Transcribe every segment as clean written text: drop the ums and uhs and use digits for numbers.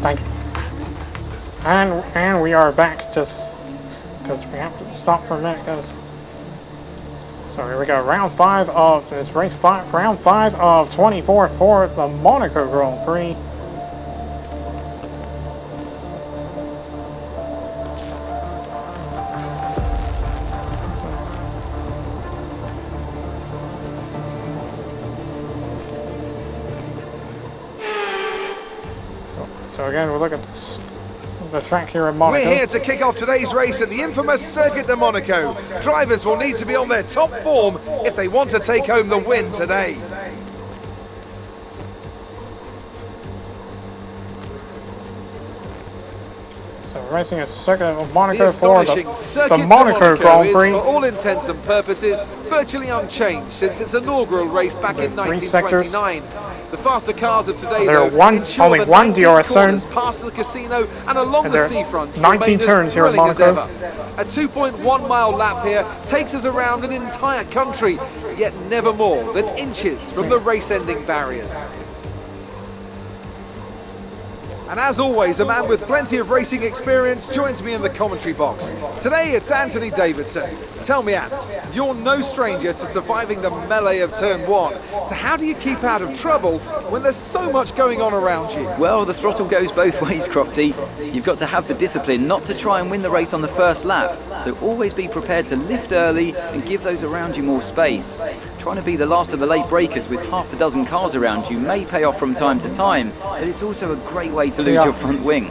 Thank you. And we are back just because we have to stop for a minute, guys. So here we go. Round 5 of it's race 5. Round 5 of 24 for the Monaco Grand Prix. So again, we'll look at the track here in Monaco. We're here to kick off today's race at the infamous Circuit de Monaco. Drivers will need to be on their top form if they want to take home the win today. So we're racing at Circuit of Monaco for the Monaco Grand Prix. For all intents and purposes, virtually unchanged since its inaugural race back in 1929. The faster cars of today, there are only one DRS zone past the casino and along the seafront. 19 turns here in Monaco. A 2.1 mile lap here takes us around an entire country, yet never more than inches from the race-ending barriers. And as always, a man with plenty of racing experience joins me in the commentary box. Today it's Anthony Davidson. Tell me, Ant, you're no stranger to surviving the melee of turn 1. So how do you keep out of trouble when there's so much going on around you? Well, the throttle goes both ways, Crofty. You've got to have the discipline not to try and win the race on the first lap. So always be prepared to lift early and give those around you more space. Trying to be the last of the late breakers with half a dozen cars around you may pay off from time to time, but it's also a great way to lose your front wing.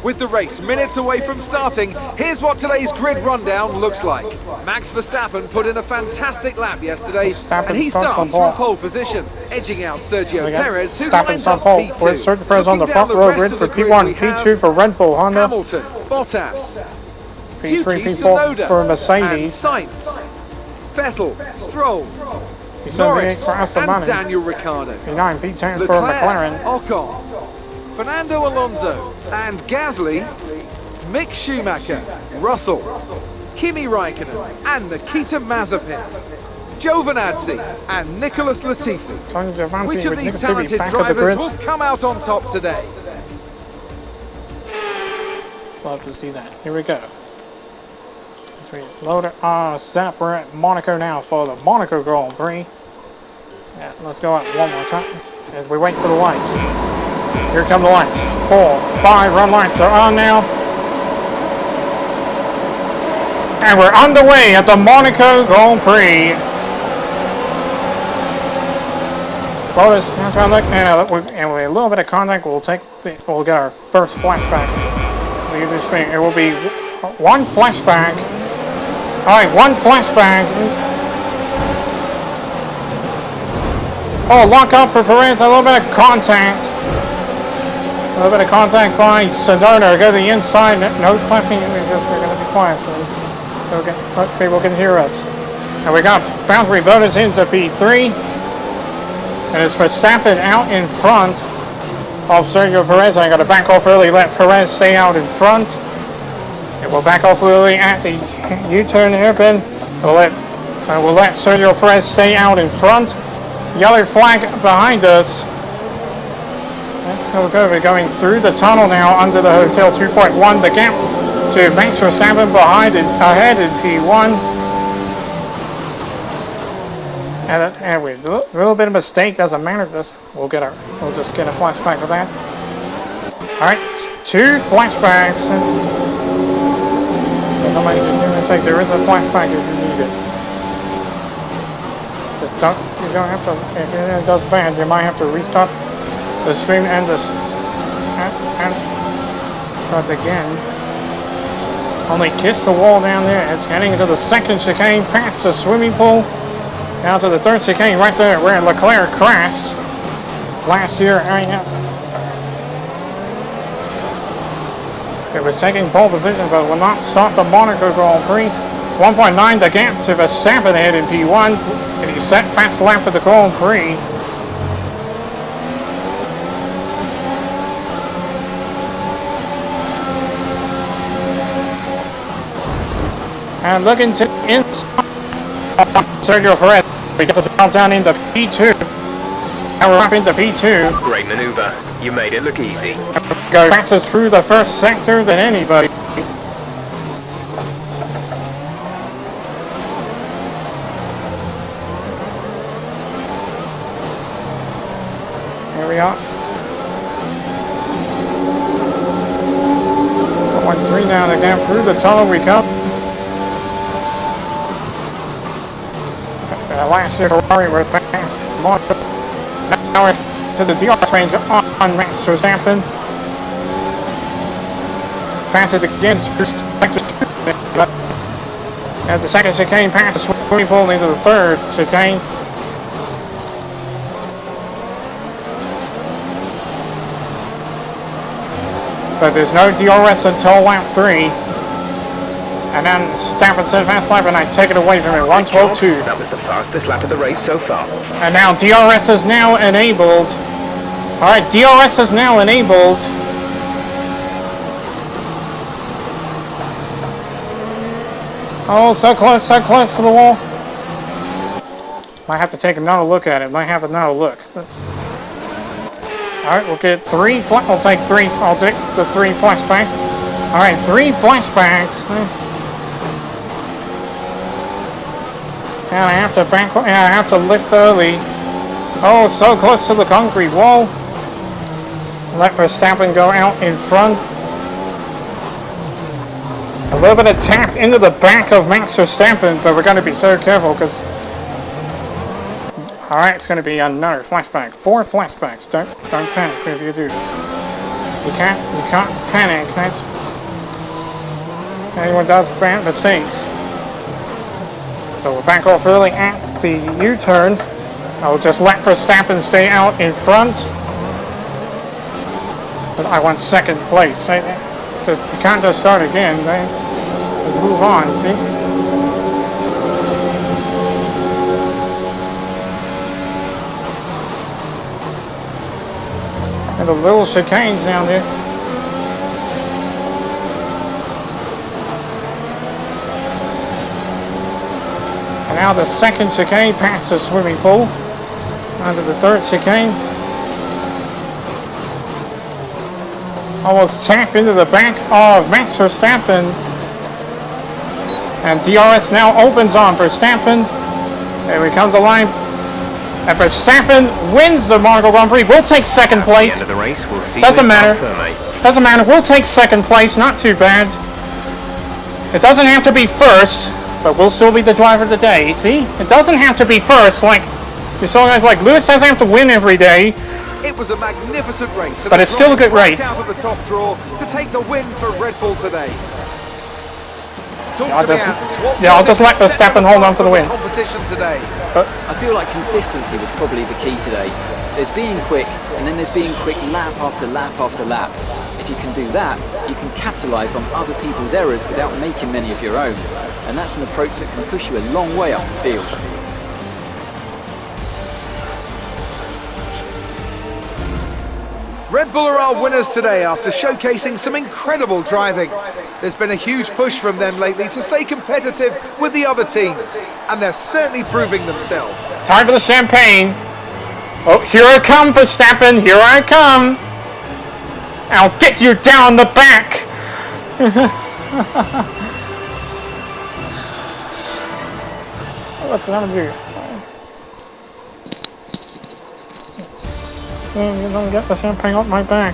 With the race minutes away from starting, here's what today's grid rundown looks like. Max Verstappen put in a fantastic lap yesterday, and he starts from pole position, edging out Sergio Perez, who lines up P2. With Sergio Perez on the front row grid for P1, P2 for Red Bull, Honda, Hamilton, Bottas, P3, P4 for Mercedes, and Sainz, Vettel, Stroll, Norris, for Aston and Martin, Daniel Ricciardo, P9, P10 for Leclerc, McLaren, Ocon, Fernando Alonso, and Gasly, Mick Schumacher, Russell, Kimi Raikkonen, and Nikita Mazepin, Giovinazzi, and Nicholas Latifi. Which of these talented drivers will come out on top today? Love to see that. Here we go. As we load our zap, we're at Monaco now for the Monaco Grand Prix. Yeah, let's go out one more time as we wait for the lights. Here come the lights. 4, 5 run lights are on now. And we're underway at the Monaco Grand Prix. Lotus, now try to look, and with a little bit of contact, we'll get our first flashback. It will be one flashback. All right, one flashback. Oh, lock up for Perez. A little bit of contact. A little bit of contact by Sedona. Go to the inside. No clapping because we're going to be quiet, so people can hear us. And we got boundary bonus into P3. And it's Verstappen out in front of Sergio Perez. I got to back off early, let Perez stay out in front. And we'll back off early at the U-turn hairpin. We'll let Sergio Perez stay out in front. Yellow flag behind us. So we're going through the tunnel now under the Hotel 2.1. The gap to Max Verstappen ahead in P1. And with a little bit of mistake, doesn't matter. We'll just get a flashback for that. All right, 2 flashbacks. There is a flashback if you need it. You don't have to. If it does bad, you might have to restart the stream and start again. Only kiss the wall down there. It's heading into the second chicane, past the swimming pool. Now to the third chicane right there where Leclerc crashed last year. It was taking pole position but will not stop the Monaco Grand Prix. 1.9 the gap to Verstappen ahead in P1. And he set fast lap for the Grand Prix. And looking to inside Sergio Perez. We get the countdown into P2. Now we're up into P2. Great maneuver. You made it look easy. Go passes through the first sector than anybody. Here we are. 1-3 now again. Through the tunnel we come. Last year Ferrari were fast. Now we're to the DRS range on Max Verstappen. Passes again. As the second chicane passes, swimming pool into the third chicane. But there's no DRS until lap 3. And then Verstappen said fast lap and I take it away from it. 1:12.2. That was the fastest lap of the race so far. And now DRS is now enabled. Alright, DRS is now enabled. Oh, so close to the wall. Might have to take another look at it. Might have another look. Alright, we'll get 3. I'll take 3. I'll take the 3 flashbacks. Alright, 3 flashbacks. And I have to back. And I have to lift early. Oh, so close to the concrete wall. Let Verstappen go out in front. A little bit of tap into the back of Max Verstappen, but we're going to be so careful because. Alright, it's going to be another flashback. 4 flashbacks. Don't panic if you do. You can't panic. That's anyone does bad mistakes. So we're back off early at the U-turn. I'll just let Verstappen stay out in front. But I want second place. You can't just start again. Just move on, see? And the little chicanes down there. And now the second chicane past the swimming pool. Onto the third chicane. Almost tap into the back of Max Verstappen. And DRS now opens on Verstappen. There we come to line. And Verstappen wins the Monaco Grand Prix. We'll take second place. At the end of the race, we'll see. Doesn't matter. Doesn't matter. We'll take second place. Not too bad. It doesn't have to be first, but we'll still be the driver of the day. See? It doesn't have to be first. Like you saw guys like Lewis doesn't have to win every day. It was a magnificent race, but it's still a good race. Out of the top draw to take the win for Red Bull today. I'll just let Verstappen hold on for the win. Competition today. But I feel like consistency was probably the key today. There's being quick, and then there's being quick lap after lap after lap. If you can do that, you can capitalise on other people's errors without making many of your own. And that's an approach that can push you a long way up the field. Red Bull are our winners today after showcasing some incredible driving. There's been a huge push from them lately to stay competitive with the other teams, and they're certainly proving themselves. Time for the champagne. Oh, here I come, Verstappen. Here I come. I'll get you down the back. What's that do? You don't get the champagne off my back.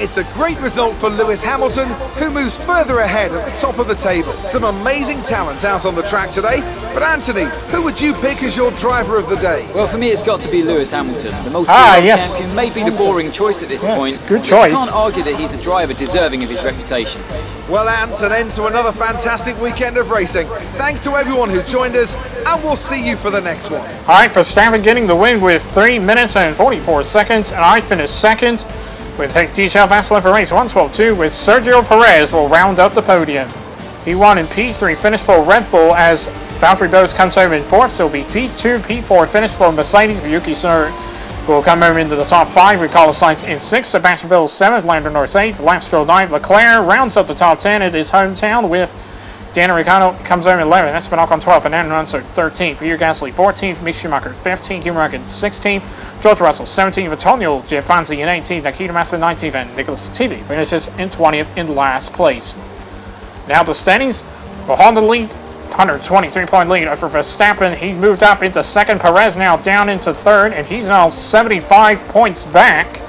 It's a great result for Lewis Hamilton, who moves further ahead at the top of the table. Some amazing talents out on the track today. But Anthony, who would you pick as your driver of the day? Well, for me, it's got to be Lewis Hamilton. The multi-world champion may be the boring choice at this point. Good choice. You can't argue that he's a driver deserving of his reputation. Well, Ant, an end to another fantastic weekend of racing. Thanks to everyone who joined us, and we'll see you for the next one. All right, Verstappen getting the win with 3 minutes and 44 seconds, and I finished second. With DHL Fast Lap race 1:12.2 with Sergio Perez will round up the podium. P1 and P3 finish for Red Bull as Valtteri Bottas comes home in 4th, so it'll be P2, P4 finish for Mercedes. Yuki Tsunoda will come home into the top 5 with Carlos Sainz in 6th, Sebastian Vettel 7th, Lando Norris 8th, Lance Stroll 9th, Leclerc rounds up the top 10 at his hometown with Daniel Ricciardo comes over 11th. Esteban Ocon 12th. Fernando Alonso 13th. Pierre Gasly 14th. Mick Schumacher 15th. Kimi Räikkönen 16th. George Russell 17th. Antonio Giovinazzi in 18th. Nikita Mazepin 19th. And Nicholas Latifi finishes in 20th in last place. Now the standings. Well, Honda lead. 123-point lead over Verstappen. He moved up into second. Perez now down into third. And he's now 75 points back.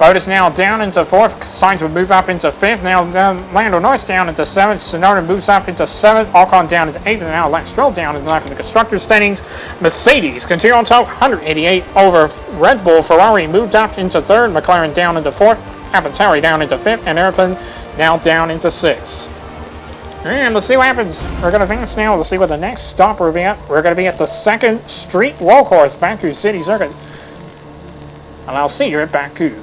Bottas now down into fourth. Sainz would move up into fifth. Now Lando Norris down into seventh. Tsunoda moves up into seventh. Ocon down into eighth. And now Lance Stroll down into ninth for the constructors' standings. Mercedes continue on top, 188 over Red Bull. Ferrari moved up into third. McLaren down into fourth. AlphaTauri down into fifth. And Airplane now down into sixth. And let's see what happens. We're going to advance now. Let's see what the next stop we'll be at. We're going to be at the second street roll course, Baku City Circuit. And I'll see you at Baku.